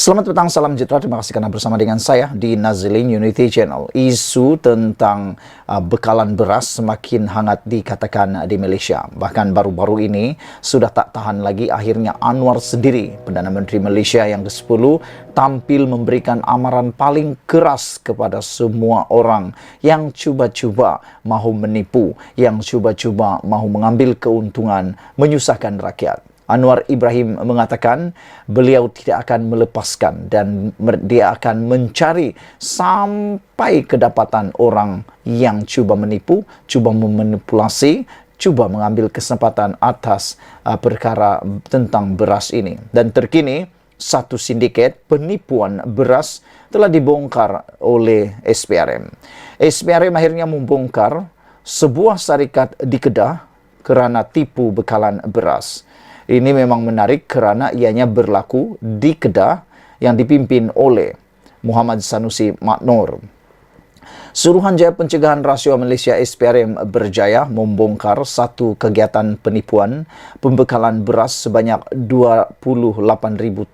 Selamat petang, salam sejahtera. Terima kasih karena bersama dengan saya di Nazilin Unity Channel. Isu tentang bekalan beras semakin hangat dikatakan di Malaysia. Bahkan baru-baru ini sudah tak tahan lagi, akhirnya Anwar sendiri, Perdana Menteri Malaysia yang ke-10, tampil memberikan amaran paling keras kepada semua orang yang cuba-cuba mahu menipu, yang cuba-cuba mahu mengambil keuntungan, menyusahkan rakyat. Anwar Ibrahim mengatakan beliau tidak akan melepaskan dan dia akan mencari sampai kedapatan orang yang cuba menipu, cuba memanipulasi, cuba mengambil kesempatan atas perkara tentang beras ini. Dan terkini, satu sindiket penipuan beras telah dibongkar oleh SPRM. SPRM akhirnya membongkar sebuah syarikat di Kedah kerana tipu bekalan beras. Ini memang menarik kerana ianya berlaku di Kedah yang dipimpin oleh Muhammad Sanusi Maknor. Suruhanjaya Pencegahan Rasuah Malaysia SPRM berjaya membongkar satu kegiatan penipuan pembekalan beras sebanyak 28,000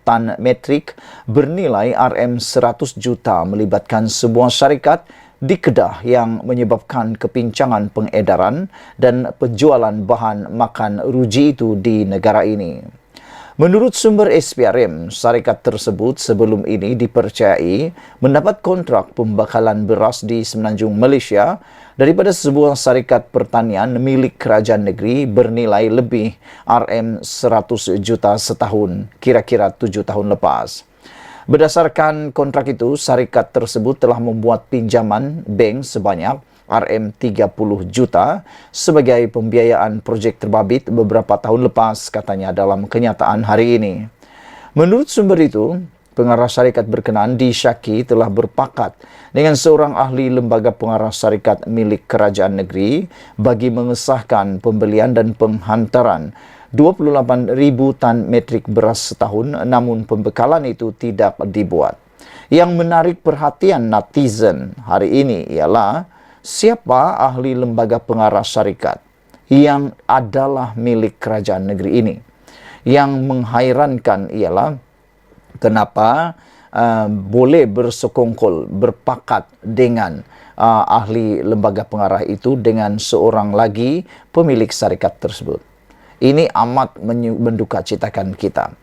tan metrik bernilai RM100 juta melibatkan sebuah syarikat di Kedah yang menyebabkan kepincangan pengedaran dan penjualan bahan makan ruji itu di negara ini. Menurut sumber SPRM, syarikat tersebut sebelum ini dipercayai mendapat kontrak pembekalan beras di Semenanjung Malaysia daripada sebuah syarikat pertanian milik kerajaan negeri bernilai lebih RM100 juta setahun, kira-kira 7 tahun lepas. Berdasarkan kontrak itu, syarikat tersebut telah membuat pinjaman bank sebanyak RM30 juta sebagai pembiayaan projek terbabit beberapa tahun lepas, katanya dalam kenyataan hari ini. Menurut sumber itu, pengarah syarikat berkenaan disyaki telah berpakat dengan seorang ahli lembaga pengarah syarikat milik kerajaan negeri bagi mengesahkan pembelian dan penghantaran 28,000 tan metrik beras setahun, namun pembekalan itu tidak dibuat. Yang menarik perhatian netizen hari ini ialah siapa ahli lembaga pengarah syarikat yang adalah milik kerajaan negeri ini. Yang menghairankan ialah kenapa boleh bersekongkol, berpakat dengan ahli lembaga pengarah itu dengan seorang lagi pemilik syarikat tersebut. Ini amat mendukacitakan kita.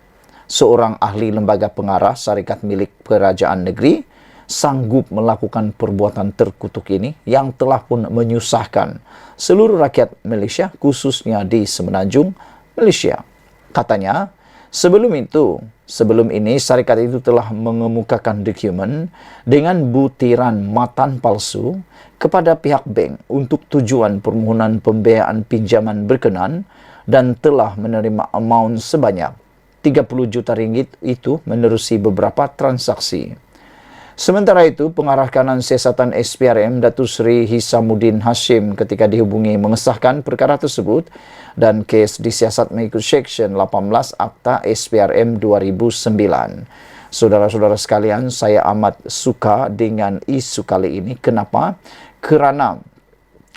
Seorang ahli lembaga pengarah syarikat milik kerajaan negeri sanggup melakukan perbuatan terkutuk ini yang telah pun menyusahkan seluruh rakyat Malaysia, khususnya di Semenanjung Malaysia. Katanya, sebelum ini syarikat itu telah mengemukakan dokumen dengan butiran matan palsu kepada pihak bank untuk tujuan permohonan pembiayaan pinjaman berkenan dan telah menerima amount sebanyak 30 juta ringgit itu menerusi beberapa transaksi. Sementara itu, pengarah kanan siasatan SPRM Datuk Seri Hisamuddin Hashim ketika dihubungi mengesahkan perkara tersebut dan kes disiasat mengikut Seksyen 18 Akta SPRM 2009. Saudara-saudara sekalian, saya amat suka dengan isu kali ini. Kenapa? Kerana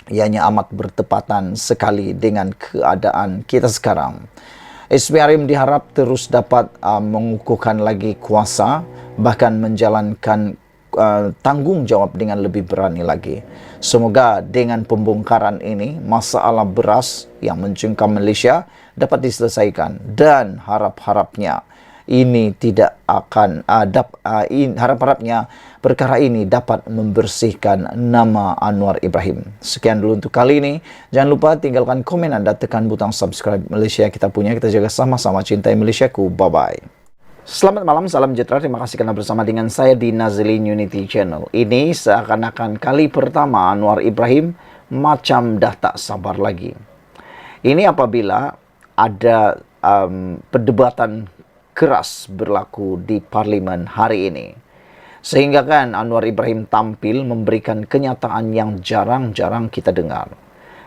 ianya amat bertepatan sekali dengan keadaan kita sekarang. SPRM diharap terus dapat mengukuhkan lagi kuasa, bahkan menjalankan tanggungjawab dengan lebih berani lagi. Semoga dengan pembongkaran ini, masalah beras yang mencengkam Malaysia dapat diselesaikan dan harap-harapnya ini tidak akan harap-harapnya perkara ini dapat membersihkan nama Anwar Ibrahim. Sekian dulu untuk kali ini. Jangan lupa tinggalkan komen anda, tekan butang subscribe. Malaysia kita punya, kita jaga sama-sama, cintai Malaysiaku. Bye-bye. Selamat malam, salam sejahtera. Terima kasih karena bersama dengan saya di Nazilin Unity Channel. Ini seakan-akan kali pertama Anwar Ibrahim macam dah tak sabar lagi. Ini apabila ada perdebatan keras berlaku di parlimen hari ini. Sehingga kan Anwar Ibrahim tampil memberikan kenyataan yang jarang-jarang kita dengar.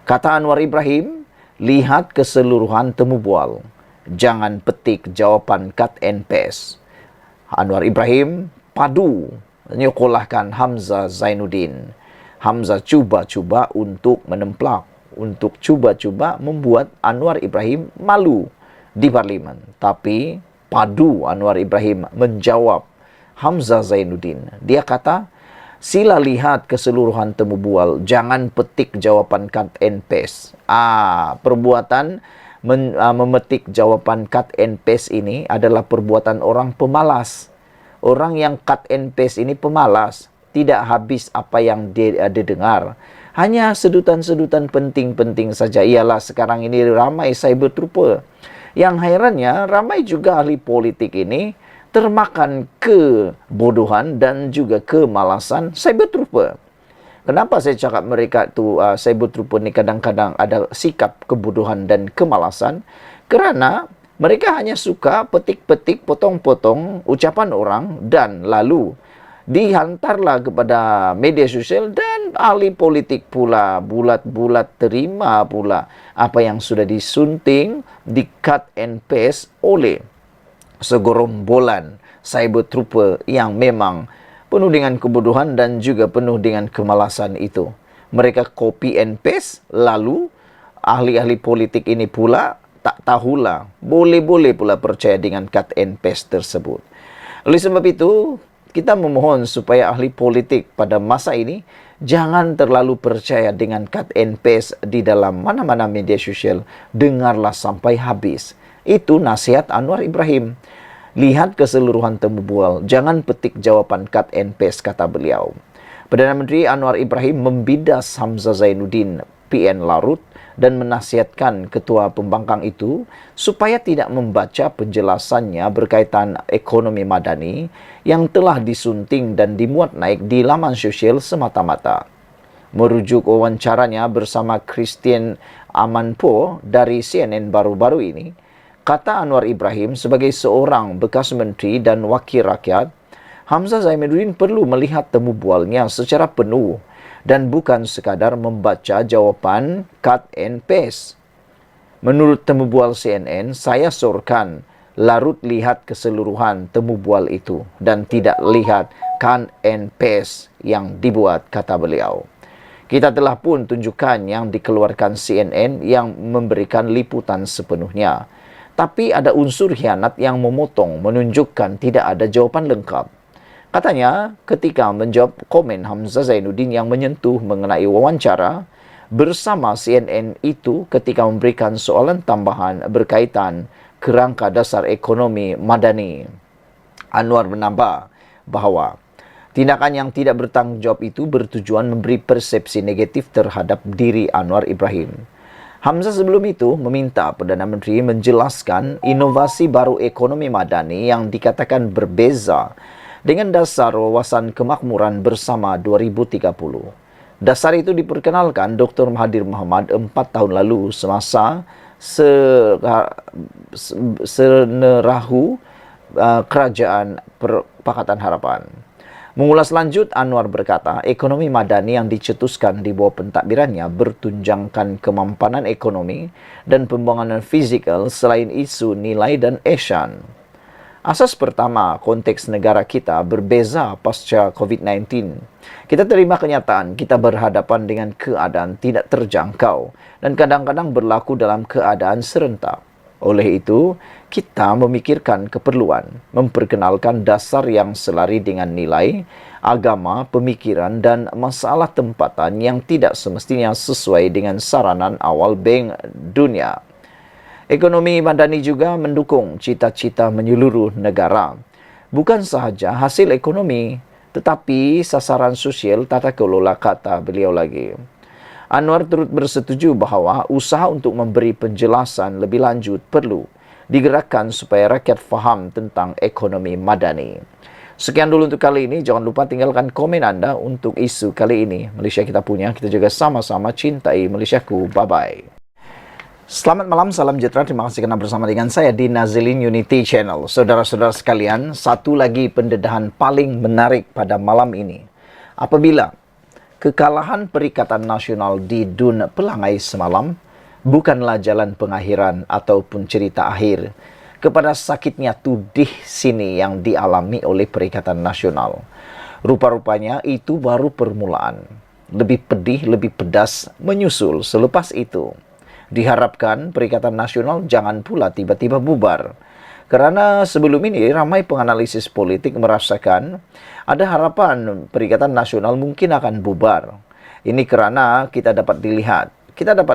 Kata Anwar Ibrahim, lihat keseluruhan temu bual. Jangan petik jawapan cut and paste. Anwar Ibrahim padu menyekolahkan Hamzah Zainuddin. Hamzah cuba-cuba untuk menemplak, untuk cuba-cuba membuat Anwar Ibrahim malu di parlimen. Tapi padu Anwar Ibrahim menjawab Hamzah Zainuddin. Dia kata, sila lihat keseluruhan temu bual, jangan petik jawapan cut and paste. Perbuatan memetik jawapan cut and paste ini adalah perbuatan orang pemalas. Orang yang cut and paste ini pemalas, tidak habis apa yang dia dengar. Hanya sedutan-sedutan penting-penting saja. Ialah sekarang ini ramai cyber trooper. Yang herannya, ramai juga ahli politik ini termakan kebodohan dan juga kemalasan cyber trooper. Kenapa saya cakap mereka tu cyber trooper ni kadang-kadang ada sikap kebodohan dan kemalasan? Kerana mereka hanya suka petik-petik, potong-potong ucapan orang dan lalu dihantarlah kepada media sosial dan ahli politik pula bulat-bulat terima pula apa yang sudah disunting, di cut and paste oleh segerombolan cyber trooper yang memang penuh dengan kebodohan dan juga penuh dengan kemalasan itu. Mereka copy and paste, lalu ahli-ahli politik ini pula tak tahulah, boleh-boleh pula percaya dengan cut and paste tersebut. Oleh sebab itu, kita memohon supaya ahli politik pada masa ini jangan terlalu percaya dengan cut and paste di dalam mana-mana media sosial. Dengarlah sampai habis. Itu nasihat Anwar Ibrahim. Lihat keseluruhan temu bual, jangan petik jawapan cut and paste, kata beliau. Perdana Menteri Anwar Ibrahim membidas Hamzah Zainuddin, PN Larut, dan menasihatkan ketua pembangkang itu supaya tidak membaca penjelasannya berkaitan ekonomi madani yang telah disunting dan dimuat naik di laman sosial semata-mata. Merujuk wawancaranya bersama Christian Amanpour dari CNN baru-baru ini, kata Anwar Ibrahim sebagai seorang bekas menteri dan wakil rakyat, Hamzah Zainuddin perlu melihat temu bualnya secara penuh dan bukan sekadar membaca jawapan cut and paste. Menurut temu bual CNN, saya sorkan Larut lihat keseluruhan temu bual itu dan tidak lihat cut and paste yang dibuat, kata beliau. Kita telah pun tunjukkan yang dikeluarkan CNN yang memberikan liputan sepenuhnya. Tapi ada unsur khianat yang memotong, menunjukkan tidak ada jawapan lengkap. Katanya, ketika menjawab komen Hamzah Zainuddin yang menyentuh mengenai wawancara bersama CNN itu ketika memberikan soalan tambahan berkaitan kerangka dasar ekonomi madani. Anwar menambah bahawa tindakan yang tidak bertanggung jawab itu bertujuan memberi persepsi negatif terhadap diri Anwar Ibrahim. Hamzah sebelum itu meminta Perdana Menteri menjelaskan inovasi baru ekonomi madani yang dikatakan berbeza dengan dasar wawasan kemakmuran bersama 2030. Dasar itu diperkenalkan Dr. Mahathir Mohamad 4 tahun lalu semasa senerahu Kerajaan Pakatan Harapan. Mengulas lanjut, Anwar berkata, ekonomi madani yang dicetuskan di bawah pentadbirannya bertunjangkan kemampanan ekonomi dan pembangunan fizikal selain isu nilai dan ihsan. Asas pertama, konteks negara kita berbeza pasca COVID-19. Kita terima kenyataan kita berhadapan dengan keadaan tidak terjangkau dan kadang-kadang berlaku dalam keadaan serentak. Oleh itu, kita memikirkan keperluan memperkenalkan dasar yang selari dengan nilai, agama, pemikiran dan masalah tempatan yang tidak semestinya sesuai dengan saranan awal Bank Dunia. Ekonomi madani juga mendukung cita-cita menyeluruh negara. Bukan sahaja hasil ekonomi, tetapi sasaran sosial tata kelola, kata beliau lagi. Anwar turut bersetuju bahawa usaha untuk memberi penjelasan lebih lanjut perlu digerakkan supaya rakyat faham tentang ekonomi madani. Sekian dulu untuk kali ini. Jangan lupa tinggalkan komen anda untuk isu kali ini. Malaysia kita punya, kita juga sama-sama cintai Malaysiaku. Bye-bye. Selamat malam, salam sejahtera. Terima kasih kerana bersama dengan saya di Nazilin Unity Channel. Saudara-saudara sekalian, satu lagi pendedahan paling menarik pada malam ini. Apabila kekalahan Perikatan Nasional di Dun Pelangai semalam bukanlah jalan pengakhiran ataupun cerita akhir kepada sakitnya tudih sini yang dialami oleh Perikatan Nasional. Rupa-rupanya itu baru permulaan. Lebih pedih, lebih pedas menyusul selepas itu. Diharapkan Perikatan Nasional jangan pula tiba-tiba bubar. Karena sebelum ini ramai penganalisis politik merasakan ada harapan Perikatan Nasional mungkin akan bubar. Ini karena kita dapat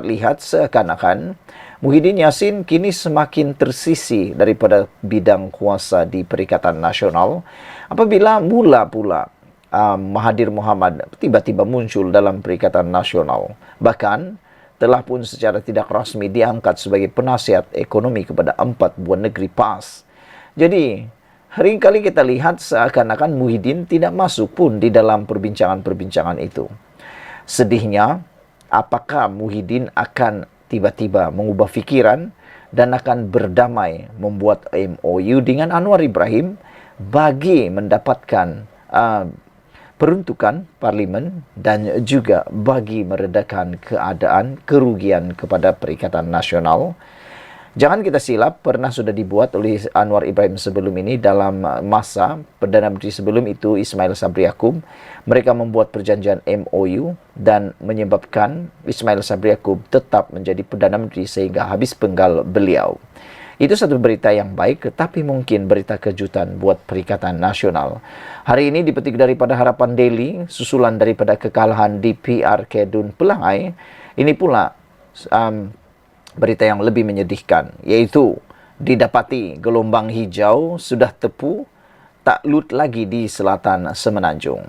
lihat seakan-akan Muhyiddin Yassin kini semakin tersisi daripada bidang kuasa di Perikatan Nasional apabila mula pula Mahathir Mohamad tiba-tiba muncul dalam Perikatan Nasional. Bahkan telah pun secara tidak rasmi diangkat sebagai penasihat ekonomi kepada 4 buah negeri PAS. Jadi, seringkali kita lihat seakan-akan Muhyiddin tidak masuk pun di dalam perbincangan-perbincangan itu. Sedihnya, apakah Muhyiddin akan tiba-tiba mengubah fikiran dan akan berdamai membuat MOU dengan Anwar Ibrahim bagi mendapatkan peruntukan parlimen dan juga bagi meredakan keadaan kerugian kepada Perikatan Nasional. Jangan kita silap, pernah sudah dibuat oleh Anwar Ibrahim sebelum ini dalam masa Perdana Menteri sebelum itu Ismail Sabri Yaakob. Mereka membuat perjanjian MOU dan menyebabkan Ismail Sabri Yaakob tetap menjadi Perdana Menteri sehingga habis penggal beliau. Itu satu berita yang baik, tetapi mungkin berita kejutan buat Perikatan Nasional. Hari ini dipetik daripada Harapan Daily, susulan daripada kekalahan di PRK Dun Pelangai. Ini pula berita yang lebih menyedihkan, yaitu didapati gelombang hijau sudah tepu, tak lut lagi di selatan Semenanjung.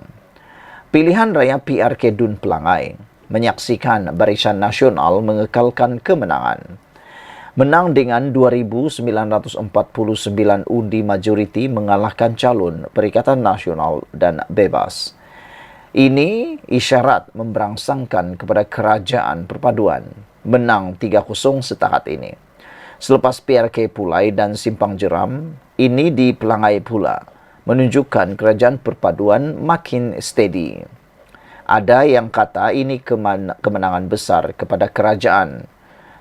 Pilihan raya PRK Dun Pelangai menyaksikan Barisan Nasional mengekalkan kemenangan. Menang dengan 2.949 undi majoriti mengalahkan calon Perikatan Nasional dan bebas. Ini isyarat memberangsangkan kepada Kerajaan Perpaduan menang 3-0 setakat ini. Selepas PRK Pulai dan Simpang Jeram, ini di Pelangai pula menunjukkan Kerajaan Perpaduan makin steady. Ada yang kata ini kemenangan besar kepada kerajaan.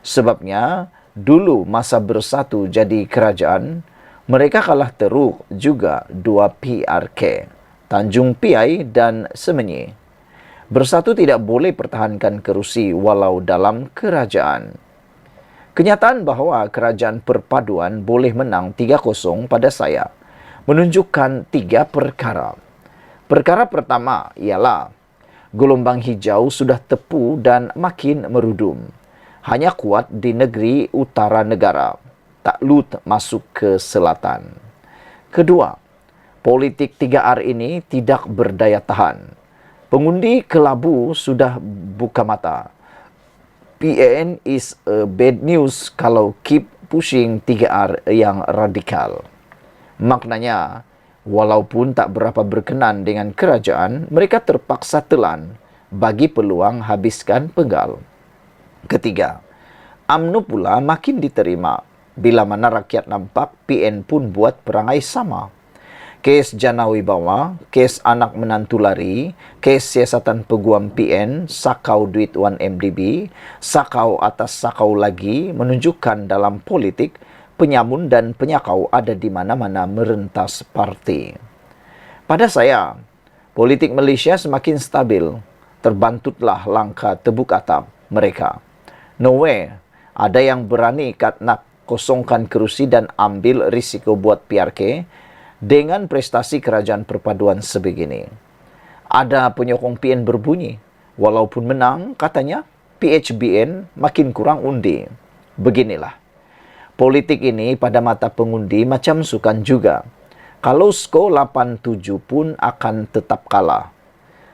Sebabnya, dulu masa bersatu jadi kerajaan, mereka kalah teruk juga 2 PRK, Tanjung Piai dan Semenyi. Bersatu tidak boleh pertahankan kerusi walau dalam kerajaan. Kenyataan bahawa Kerajaan Perpaduan boleh menang 3-0 pada saya menunjukkan 3 perkara. Perkara pertama ialah gelombang hijau sudah tepu dan makin merudum. Hanya kuat di negeri utara negara, tak lut masuk ke selatan. Kedua, politik 3R ini tidak berdaya tahan. Pengundi kelabu sudah buka mata. PAN is a bad news kalau keep pushing 3R yang radikal. Maknanya, walaupun tak berapa berkenan dengan kerajaan, mereka terpaksa telan bagi peluang habiskan penggal. Ketiga, UMNO pula makin diterima bila mana rakyat nampak PN pun buat perangai sama. Kes Jana Wibawa, kes anak menantu lari, kes siasatan peguam PN, sakau duit 1MDB, sakau atas sakau lagi menunjukkan dalam politik penyamun dan penyakau ada di mana-mana merentas parti. Pada saya, politik Malaysia semakin stabil, terbantutlah langkah tebuk atap mereka. No way, ada yang berani nak kosongkan kerusi dan ambil risiko buat PRK dengan prestasi Kerajaan Perpaduan sebegini. Ada penyokong PN berbunyi, walaupun menang, katanya PHBN makin kurang undi. Beginilah, politik ini pada mata pengundi macam sukan juga. Kalau skor 8-7 pun akan tetap kalah.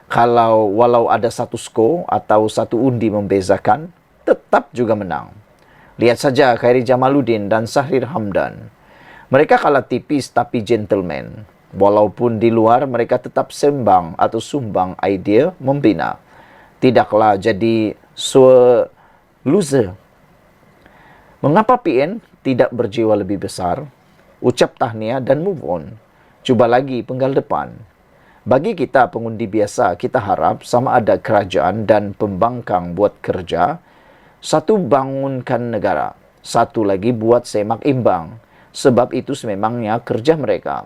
Walau ada satu skor atau satu undi membezakan, tetap juga menang. Lihat saja Khairi Jamaluddin dan Sahrir Hamdan. Mereka kalah tipis tapi gentleman. Walaupun di luar mereka tetap sumbang idea membina. Tidaklah jadi loser. Mengapa PN tidak berjiwa lebih besar? Ucap tahniah dan move on. Cuba lagi penggal depan. Bagi kita pengundi biasa, kita harap sama ada kerajaan dan pembangkang buat kerja. Satu, bangunkan negara. Satu lagi, buat semak imbang. Sebab itu sememangnya kerja mereka.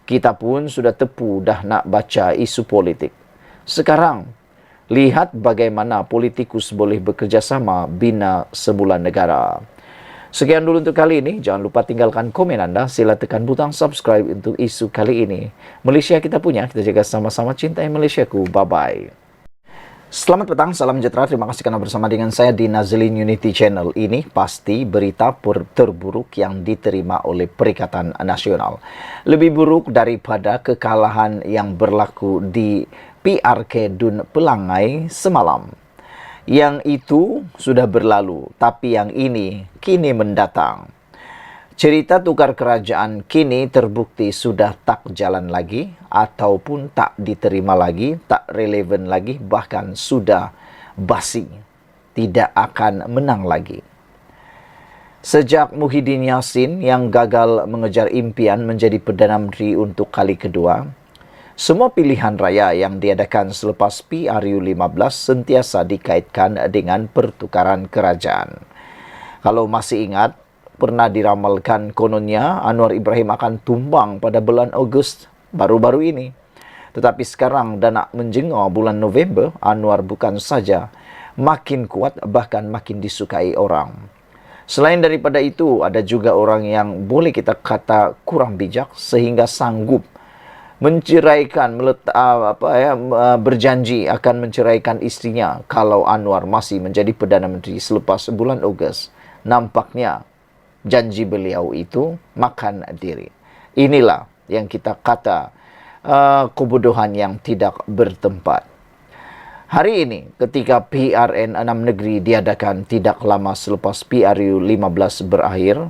Kita pun sudah tepu dah nak baca isu politik. Sekarang, lihat bagaimana politikus boleh bekerjasama bina sebuah negara. Sekian dulu untuk kali ini. Jangan lupa tinggalkan komen Anda. Sila tekan butang subscribe untuk isu kali ini. Malaysia kita punya, kita jaga sama-sama, cintai Malaysiaku. Bye-bye. Selamat petang, salam sejahtera. Terima kasih karena bersama dengan saya di Nazilin Unity Channel. Ini pasti berita terburuk yang diterima oleh Perikatan Nasional. Lebih buruk daripada kekalahan yang berlaku di PRK Dun Pelangai semalam. Yang itu sudah berlalu, tapi yang ini kini mendatang. Cerita tukar kerajaan kini terbukti sudah tak jalan lagi ataupun tak diterima lagi, tak relevan lagi, bahkan sudah basi, tidak akan menang lagi. Sejak Muhyiddin Yassin yang gagal mengejar impian menjadi Perdana Menteri untuk kali kedua, semua pilihan raya yang diadakan selepas PRU15 sentiasa dikaitkan dengan pertukaran kerajaan. Kalau masih ingat, pernah diramalkan kononnya Anwar Ibrahim akan tumbang pada bulan Ogos baru-baru ini. Tetapi sekarang dan nak menjengah bulan November, Anwar bukan saja makin kuat, bahkan makin disukai orang. Selain daripada itu, ada juga orang yang boleh kita kata kurang bijak sehingga sanggup menceraikan, berjanji akan menceraikan istrinya kalau Anwar masih menjadi Perdana Menteri selepas bulan Ogos. Nampaknya janji beliau itu makan diri. Inilah yang kita kata kebodohan yang tidak bertempat. Hari ini ketika PRN 6 negeri diadakan tidak lama selepas PRU 15 berakhir,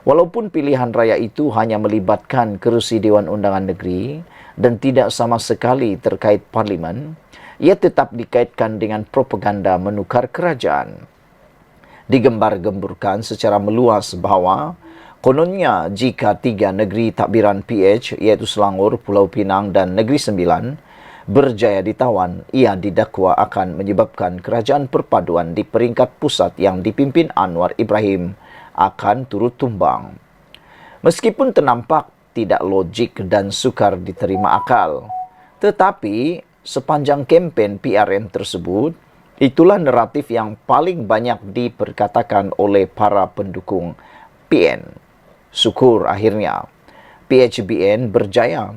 walaupun pilihan raya itu hanya melibatkan kerusi Dewan Undangan Negeri dan tidak sama sekali terkait parlimen, ia tetap dikaitkan dengan propaganda menukar kerajaan. Digembar-gemburkan secara meluas bahawa kononnya jika 3 negeri takbiran PH iaitu Selangor, Pulau Pinang dan Negeri Sembilan berjaya ditawan, ia didakwa akan menyebabkan kerajaan perpaduan di peringkat pusat yang dipimpin Anwar Ibrahim akan turut tumbang. Meskipun ternampak tidak logik dan sukar diterima akal, tetapi sepanjang kempen PRN tersebut, itulah naratif yang paling banyak diperkatakan oleh para pendukung PN. Syukur akhirnya PHBN berjaya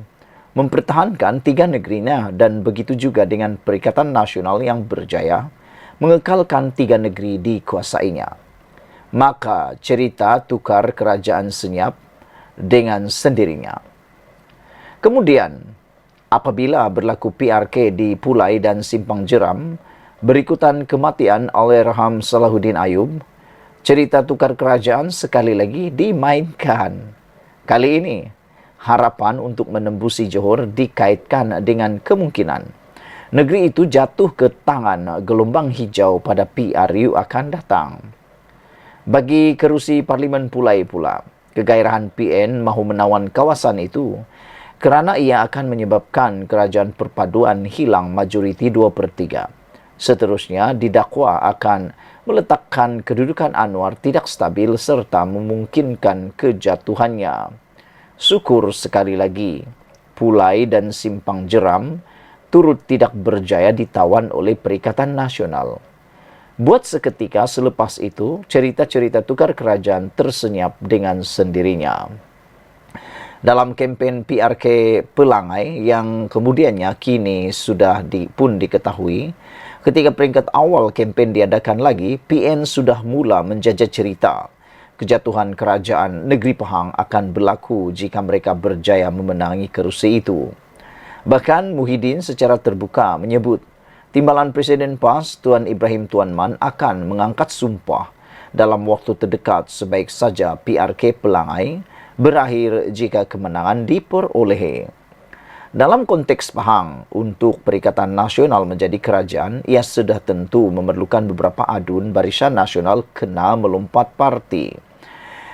mempertahankan 3 negerinya dan begitu juga dengan Perikatan Nasional yang berjaya mengekalkan 3 negeri dikuasainya. Maka cerita tukar kerajaan senyap dengan sendirinya. Kemudian, apabila berlaku PRK di Pulai dan Simpang Jeram, berikutan kematian Allahyarham Salahuddin Ayub, cerita tukar kerajaan sekali lagi dimainkan. Kali ini, harapan untuk menembusi Johor dikaitkan dengan kemungkinan negeri itu jatuh ke tangan gelombang hijau pada PRU akan datang. Bagi kerusi Parlimen Pulai pula, kegairahan PN mahu menawan kawasan itu kerana ia akan menyebabkan kerajaan perpaduan hilang majoriti 2/3. Seterusnya didakwa akan meletakkan kedudukan Anwar tidak stabil serta memungkinkan kejatuhannya. Syukur sekali lagi, Pulai dan Simpang Jeram turut tidak berjaya ditawan oleh Perikatan Nasional. Buat seketika selepas itu, cerita-cerita tukar kerajaan tersenyap dengan sendirinya. Dalam kempen PRK Pelangai yang kemudiannya kini sudah pun diketahui, ketika peringkat awal kempen diadakan lagi, PN sudah mula menjajah cerita kejatuhan kerajaan negeri Pahang akan berlaku jika mereka berjaya memenangi kerusi itu. Bahkan Muhyiddin secara terbuka menyebut timbalan Presiden PAS Tuan Ibrahim Tuan Man akan mengangkat sumpah dalam waktu terdekat sebaik saja PRK Pelangai berakhir jika kemenangan diperoleh. Dalam konteks Pahang, untuk Perikatan Nasional menjadi kerajaan, ia sudah tentu memerlukan beberapa adun Barisan Nasional kena melompat parti.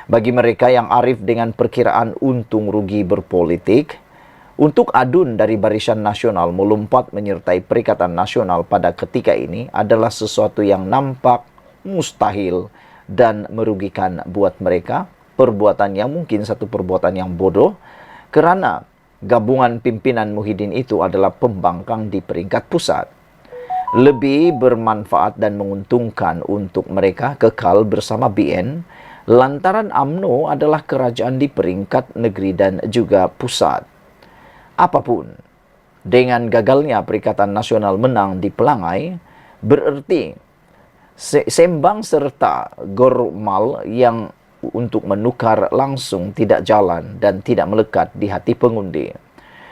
Bagi mereka yang arif dengan perkiraan untung rugi berpolitik, untuk adun dari Barisan Nasional melompat menyertai Perikatan Nasional pada ketika ini adalah sesuatu yang nampak mustahil dan merugikan buat mereka, perbuatan yang mungkin satu perbuatan yang bodoh, kerana gabungan pimpinan Muhyiddin itu adalah pembangkang di peringkat pusat. Lebih bermanfaat dan menguntungkan untuk mereka kekal bersama BN lantaran UMNO adalah kerajaan di peringkat negeri dan juga pusat. Apapun, dengan gagalnya Perikatan Nasional menang di Pelangai, bererti Sembang serta Gormal yang untuk menukar langsung tidak jalan dan tidak melekat di hati pengundi.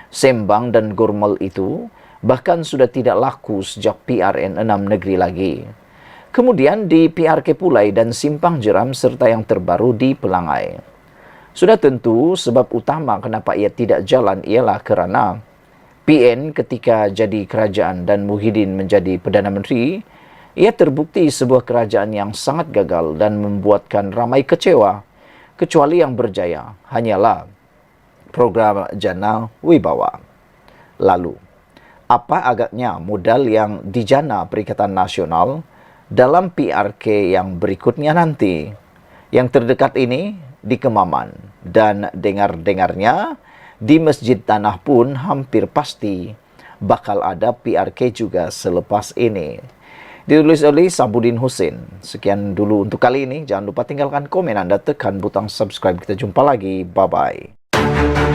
Sembang dan Gormal itu bahkan sudah tidak laku sejak PRN 6 negeri lagi. Kemudian di PRK Pulai dan Simpang Jeram serta yang terbaru di Pelangai. Sudah tentu sebab utama kenapa ia tidak jalan ialah kerana PN ketika jadi kerajaan dan Muhyiddin menjadi Perdana Menteri, ia terbukti sebuah kerajaan yang sangat gagal dan membuatkan ramai kecewa. Kecuali yang berjaya hanyalah program Jana Wibawa. Lalu, apa agaknya modal yang dijana Perikatan Nasional dalam PRK yang berikutnya nanti? Yang terdekat ini di Kemaman dan dengar-dengarnya di Masjid Tanah pun hampir pasti bakal ada PRK juga selepas ini. Ditulis oleh Sabudin Husin. Sekian dulu untuk kali ini. Jangan lupa tinggalkan komen Anda, tekan butang subscribe. Kita jumpa lagi. Bye-bye.